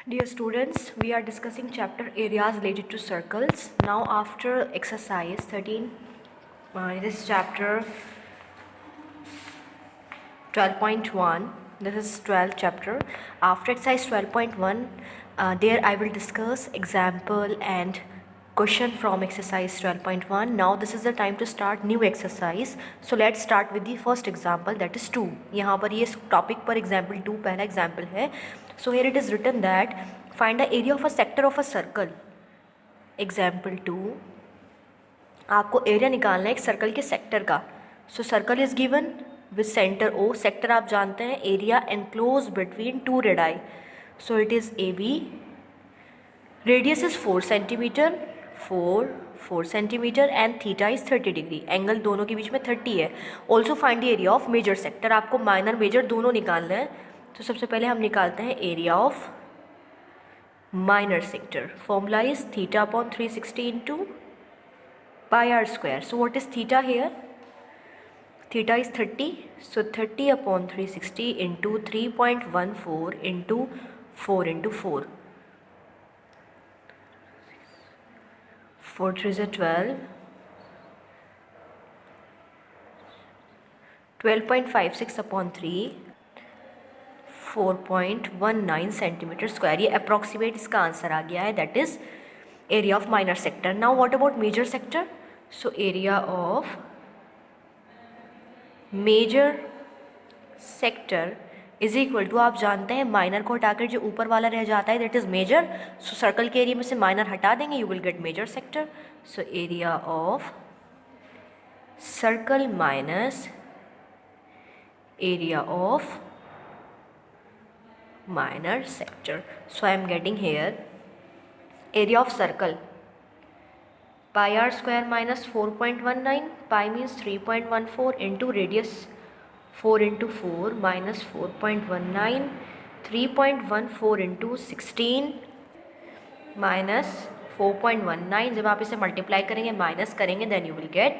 Dear students, we are discussing chapter areas related to circles. Now after exercise 13, this chapter 12.1, this is 12th chapter. After exercise 12.1, there I will discuss example and question from exercise 12.1. Now this is the time to start new exercise. So let's start with the first example, that is 2. यहाँ पर ये topic पर example 2 पहला example है. So here it is written that find the area of a sector of a circle. Example 2, आपको area निकालना है एक सर्कल के सेक्टर का. So circle is given with centre O. Sector आप जानते हैं area enclose between two radii. So it is A B. Radius is 4 centimetre, 4 centimetre and theta is 30 degree. Angle दोनों के बीच में 30 है. Also find the area of major sector. आपको minor major दोनों निकालना है. तो सबसे पहले हम निकालते हैं area of minor sector. Formula is theta upon 360 into pi r square. So what is theta here? Theta is 30. So 30 upon 360 into 3.14 into 4 into 4. 4 3 is a 12. 12.56 upon 3. 4.19 centimetre square. ये अप्रॉक्सीमेट इसका आंसर आ गया है. That is area of minor sector. Now what about major sector? So area of major sector is equal to, आप जानते हैं minor को हटाकर जो ऊपर वाला रह जाता है that is major. So circle के एरिया में से माइनर हटा देंगे, you will get major sector. So area of circle minus area of minor sector. So I am getting here area of circle pi r square minus 4.19. Pi means 3.14 into radius 4 into 4 minus 4.19. 3.14 into 16 minus 4.19. जब आप इसे multiply करेंगे minus करेंगे then you will get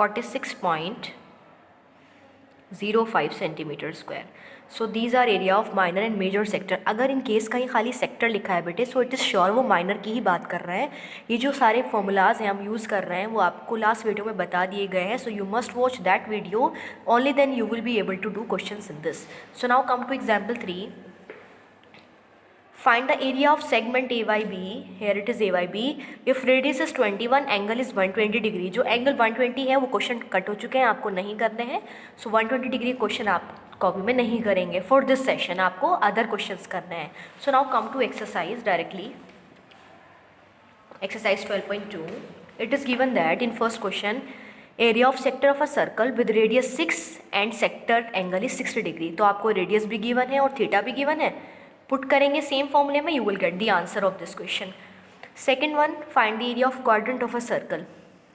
46.05 centimetre square. So these are area of minor and major sector. अगर in case कहीं खाली sector लिखा है बेटे, सो इट इज़ श्योर वो माइनर की ही बात कर रहे हैं. ये जो सारे फॉर्मूलाज हैं हम यूज़ कर रहे हैं वो आपको लास्ट वीडियो में बता दिए गए हैं. So you must watch that video, only then you will be able to do questions in this. So now come to example 3. Find the area of segment AYB. Here it is AYB. If radius is 21, angle is 120 degree. जो angle 120 है वो question cut हो चुके हैं, आपको नहीं करने हैं. सो 120 डिग्री क्वेश्चन आप कॉपी में नहीं करेंगे. फॉर दिस सेशन आपको अदर क्वेश्चंस करने हैं. So now come to exercise directly. Exercise 12.2. It is given that in first question area of sector of a circle with radius 6 and sector angle is 60 degree. तो आपको radius भी given है और theta भी given है. Put करेंगे same फॉर्मूले में, you will get the answer of this question. Second one, find the area of quadrant of a circle.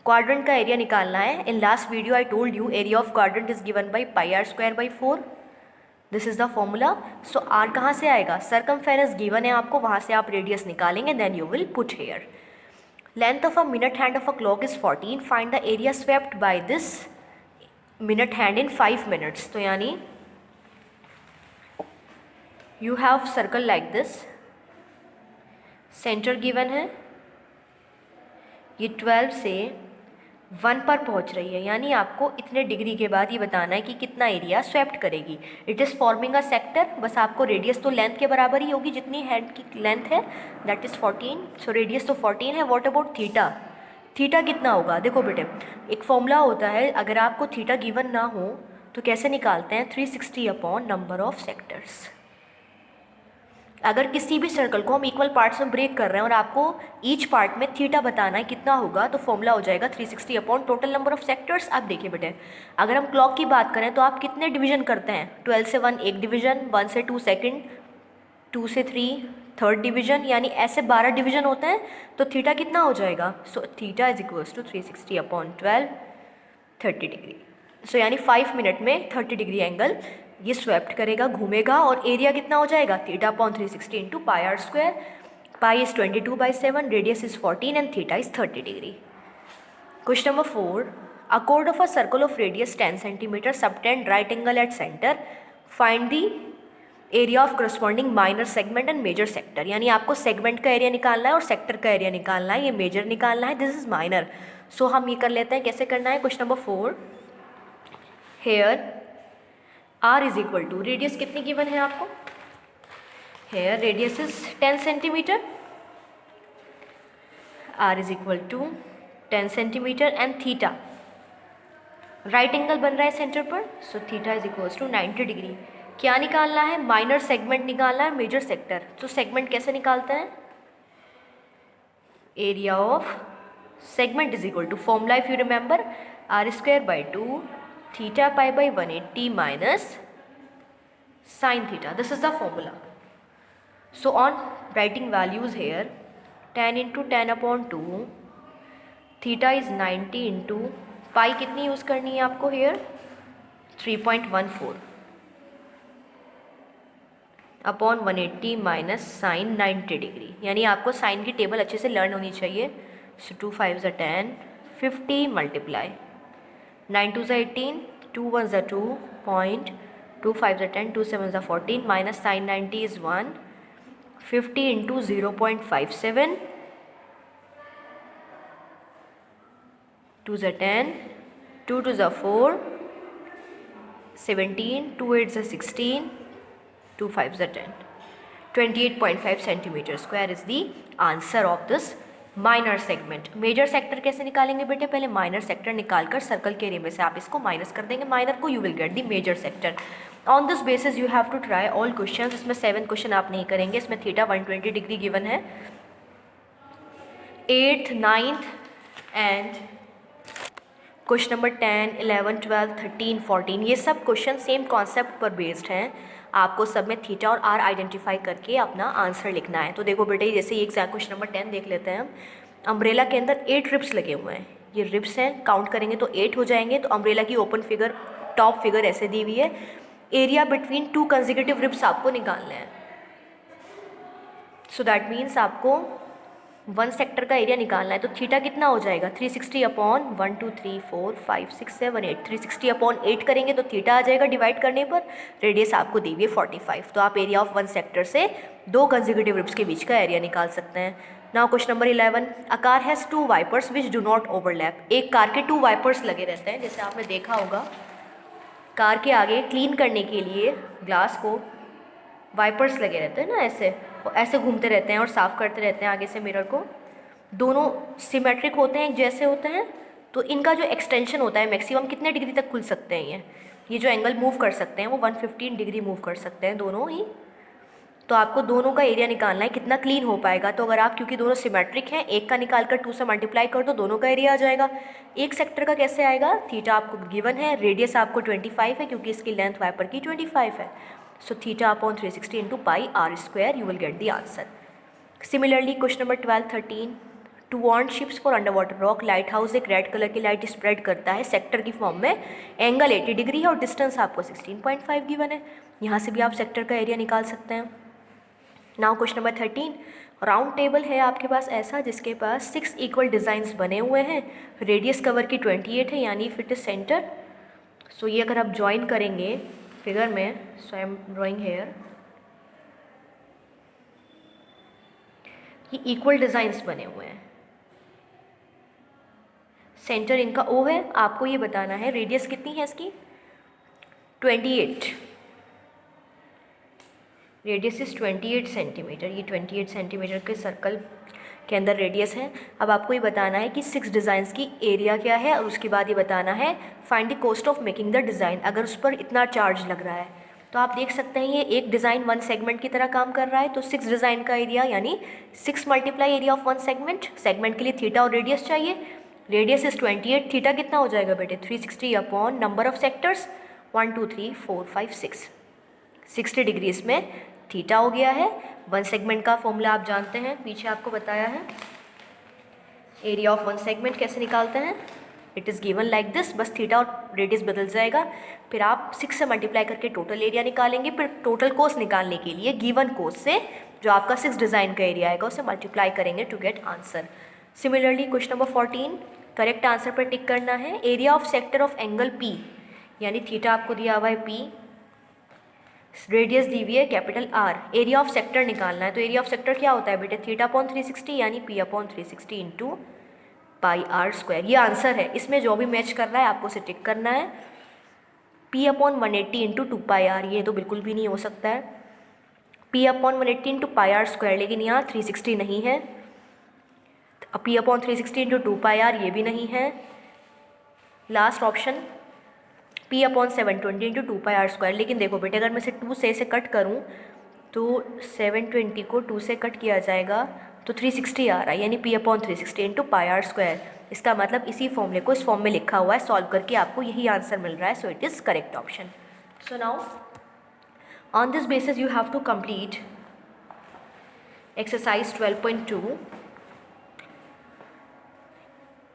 Quadrant का एरिया निकालना है. In last video I told you area of quadrant is given by pi are square by 4. This is the formula. So r कहाँ से आएगा? Circumference given है आपको, वहाँ से आप रेडियस निकालेंगे then you will put here. Length of a minute hand of a clock is 14. Find the area swept by this minute hand in 5 minutes. तो यानी you have circle like this, centre given है, ये 12 से 1 पर पहुंच रही है. यानी आपको इतने डिग्री के बाद ये बताना है कि कितना एरिया स्वेप्ट करेगी. It is forming a sector. बस आपको रेडियस तो लेंथ के बराबर ही होगी जितनी हेड की लेंथ है, दैट इज़ 14. सो रेडियस तो 14 है. What about theta? थीटा कितना होगा? देखो बेटे, एक फॉर्मूला होता है, अगर आपको थीटा गिवन ना हो तो कैसे निकालते हैं? 360 अपॉन नंबर ऑफ सेक्टर्स. अगर किसी भी सर्कल को हम इक्वल पार्ट्स में ब्रेक कर रहे हैं और आपको ईच पार्ट में थीटा बताना है कितना होगा, तो फॉर्मूला हो जाएगा 360 upon total number of sectors. आप देखिए बेटे, अगर हम क्लॉक की बात करें तो आप कितने डिवीजन करते हैं? 12 से 1 एक डिवीजन, 1 से 2 सेकंड, 2 से 3 थर्ड डिवीजन, यानी ऐसे 12 डिवीजन होते हैं. तो थीटा कितना हो जाएगा? So theta is equals to 360 upon 12, 30 degree. So यानी 5 मिनट में 30 डिग्री एंगल ये स्वेप्ट करेगा, घूमेगा. और एरिया कितना हो जाएगा? Theta upon 360 into pi are square. Pi is 22/7, radius is 14 and theta is 30 degree. Question number 4. A chord of a circle of radius 10 centimeter subtend right angle at center. Find the area of corresponding minor segment and major sector, यानी आपको segment का area निकालना है और sector का area निकालना है, ये मेजर निकालना है, दिस इज माइनर। सो हम ये कर लेते हैं, कैसे करना है, question number 4, here r is equal to, radius कितनी गिवन है आपको, here radius is 10 centimetre, r is equal to 10 centimetre and theta, right angle बन रहा है सेंटर पर, so theta is equal to 90 degree. क्या निकालना है, माइनर सेगमेंट निकालना है, मेजर सेक्टर। तो सेगमेंट कैसे निकालते हैं, area of segment is equal to, formula if you remember, r square by 2 theta pi by 180 minus sine theta, this is the formula. So on writing values here, 10 into 10 upon 2, theta is 90 into pi कितनी use करनी है आपको here, 3.14 upon 180 minus sine 90 degree, यानी आपको sign की table अच्छे से learn होनी चाहिए। सो 2 5 ज़ा 10, 50 मल्टीप्लाई 9 2 ज़ा 18, 2 1 ज़ा 2 पॉइंट, 2 5 ज़ा 10, 2 7 ज़ा 14 माइनस साइन 90 इज़ 1, 50 इंटू 0.57, 2 ज़ा 10, 2 2 ज़ा 4, 17, 2 8 ज़ा 16, 2 5 ज़ा 10, 28.5 centimetre square is the answer of this minor segment. Major sector कैसे निकालेंगे बेटे, पहले माइनर सेक्टर निकालकर सर्कल के एरिया में से आप इसको माइनस कर देंगे माइनर को, you will get the major sector. On this basis you have to try all questions, इसमें 7 क्वेश्चन आप नहीं करेंगे, इसमें थीटा 120 डिग्री गिवन है, 8th 9th and question number 10 11 12 13 14, ये सब क्वेश्चन सेम कॉन्सेप्ट पर बेस्ड हैं। आपको सब में थीटा और आर आइडेंटिफाई करके अपना आंसर लिखना है। तो देखो बेटे, जैसे एक क्वेश्चन नंबर 10 देख लेते हैं हम। अम्ब्रेला के अंदर 8 रिब्स लगे हुए हैं, ये रिब्स हैं, काउंट करेंगे तो 8 हो जाएंगे। तो अम्ब्रेला की ओपन फिगर, टॉप फिगर ऐसे दी हुई है, एरिया बिटवीन 2 कंसेक्यूटिव रिब्स आपको निकालना है। सो दैट मीन्स आपको 1 सेक्टर का एरिया निकालना है। तो थीटा कितना हो जाएगा, 360 अपॉन 1 2 3 4 5 6 7 8, 360 अपॉन 8 करेंगे तो थीटा आ जाएगा डिवाइड करने पर। रेडियस आपको दी हुई है 45, तो आप एरिया ऑफ 1 सेक्टर से 2 कंसेक्यूटिव रिब्स के बीच का एरिया निकाल सकते हैं। Now question number 11, a car has 2 wipers which do not overlap, एक कार के 2 वाइपर्स लगे रहते हैं, जैसे आपने देखा होगा कार के आगे क्लीन करने के लिए ग्लास को वाइपर्स लगे रहते हैं ना, ऐसे घूमते रहते हैं और साफ़ करते रहते हैं आगे से मिरर को। दोनों सिमेट्रिक होते हैं, एक जैसे होते हैं, तो इनका जो एक्सटेंशन होता है मैक्सिमम कितने डिग्री तक खुल सकते हैं, ये जो एंगल मूव कर सकते हैं वो 115 डिग्री मूव कर सकते हैं दोनों ही। तो आपको दोनों का एरिया निकालना है कितना क्लीन हो पाएगा। तो अगर आप, क्योंकि दोनों सिमेट्रिक हैं, एक का निकाल कर 2 से मल्टीप्लाई कर दो, दोनों का एरिया आ जाएगा। एक सेक्टर का कैसे आएगा, थीटा आपको गिवन है, रेडियस आपको 25 है क्योंकि इसकी लेंथ वाइपर की 25 है। So theta upon 360 into pi are square, you will get the answer. Similarly question number 12 13, to warn ships for underwater rock, lighthouse एक रेड कलर की लाइट स्प्रेड करता है सेक्टर की form में, angle 80 degree है और distance आपको 16.5 given है। यहाँ से भी आप सेक्टर का एरिया निकाल सकते हैं। Now question number 13, round table है आपके पास ऐसा जिसके पास 6 इक्वल डिज़ाइंस बने हुए हैं, रेडियस कवर की 28 है, यानी फिट इज सेंटर। सो ये अगर आप ज्वाइन करेंगे फिगर में, सो आई एम ड्राइंग हेयर, ये इक्वल डिज़ाइंस बने हुए हैं, सेंटर इनका ओ है, आपको ये बताना है रेडियस कितनी है इसकी, 28, रेडियस इज 28 सेंटीमीटर, ये 28 सेंटीमीटर के सर्कल के अंदर रेडियस है। अब आपको ये बताना है कि 6 डिज़ाइंस की एरिया क्या है, और उसके बाद ये बताना है find the cost of making the design, अगर उस पर इतना चार्ज लग रहा है। तो आप देख सकते हैं ये एक डिज़ाइन 1 सेगमेंट की तरह काम कर रहा है, तो 6 डिज़ाइन का एरिया यानी 6 multiply area of 1 segment, segment के लिए थीटा और रेडियस चाहिए, रेडियस इज 28, थीटा कितना हो जाएगा बेटे 360 upon number of sectors 1 2 3 4 5 6, 60 degree इसमें थीटा हो गया है। 1 सेगमेंट का फॉर्मूला आप जानते हैं, पीछे आपको बताया है। एरिया ऑफ 1 सेगमेंट कैसे निकालते हैं, it is given like this, बस थीटा और रेडियस बदल जाएगा। फिर आप 6 से मल्टीप्लाई करके टोटल एरिया निकालेंगे, फिर टोटल कोस्ट निकालने के लिए गिवन कोस्ट से जो आपका 6 डिज़ाइन का एरिया आएगा उसे मल्टीप्लाई करेंगे to get answer. Similarly question number 14, correct answer पर टिक करना है। Area of sector of angle p, यानी थीटा आपको दिया हुआ है पी, रेडियस दी हुई है capital R. Area of sector निकालना है, तो एरिया ऑफ सेक्टर क्या होता है बेटे, थीटा अपॉन 360 यानी P upon 360 into pi are square. ये आंसर है, इसमें जो भी मैच कर रहा है आपको उसे टिक करना है। P upon 180 into 2 pi R, ये तो बिल्कुल भी नहीं हो सकता है। P upon 180 into pi are square, लेकिन यहाँ 360 नहीं है। P upon 360 into 2 pi R, ये भी नहीं है। Last option P upon 720 into 2 pi are square. लेकिन देखो बेटे, अगर मैं इसे 2 से इसे कट करूँ तो 720 को 2 से कट किया जाएगा तो 360 आ रहा है, यानी P upon 360 into pi are square. इसका मतलब इसी फॉर्मूले को इस फॉर्म में लिखा हुआ है, सॉल्व करके आपको यही आंसर मिल रहा है। So it is correct option. So now on this basis you have to complete exercise 12.2.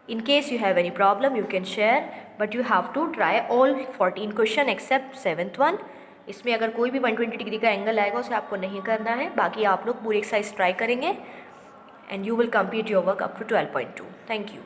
In case you have any problem you can share, but you have to try all 14 question except 7th one. इसमें अगर कोई भी 120 degree का angle आएगा उसे आपको नहीं करना है, बाकी आप लोग पूरी एक्सरसाइज ट्राई करेंगे and you will complete your work up to 12.2. Thank you.